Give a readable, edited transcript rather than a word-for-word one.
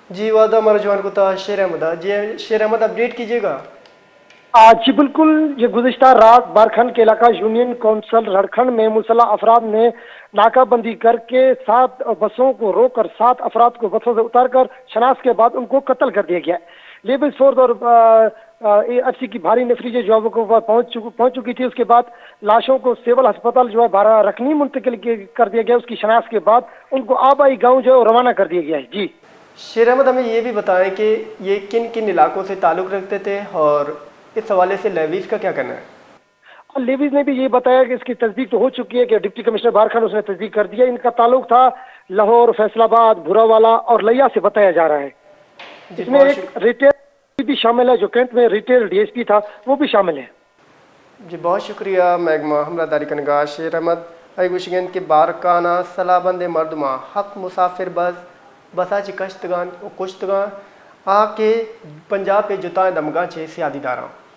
जी वादा हमारा जवान को था शेर अहमद। जी शेर अहमद अपडेट कीजिएगा। जी बिल्कुल, ये गुज़िश्ता रात बारखंड के इलाका यूनियन कौंसल रड़खंड में मुसल्लह अफराद ने नाकाबंदी करके 7 बसों को रोककर 7 अफराद को बसों से उतारकर शनाख्त के बाद उनको कत्ल कर दिया गया। लेबर फोर्स और एएफसी की भारी नफरी जो है वो पहुंच चुकी थी। उसके बाद लाशों को सिविल अस्पताल जो है बारह रखनी मुंतकिल कर दिया गया। उसकी शनाख्त के बाद उनको आबाई गाँव जो है रवाना कर दिया गया है। जी शेर अहमद हमें ये भी बताएं कि ये किन किन इलाकों से ताल्लुक़ रखते थे और इस हवाले से लेवीज का क्या कहना है। और लेविस ने भी ये बताया कि इसकी तस्दीक तो हो चुकी है कि डिप्टी कमिश्नर बारखंड उसने तस्दीक कर दिया। इनका ताल्लुक था लाहौर, फैसलाबाद, भुरावाला और लिया से बताया जा रहा है। जी इसमें बहुत एक रिटेल भी शामिल है, जो कैंट में रिटेल डीएसपी था वो भी शामिल है। जी बहुत शुक्रिया महकमा हमलादारी कनगा शेर अहमद अगुशगन के बारकाना सलाबंद मरदमा हक मुसाफिर बसा ची कश्तगान कुश्तगान आके पंजाब पे जुताएं दमगा छे सियादी दारा।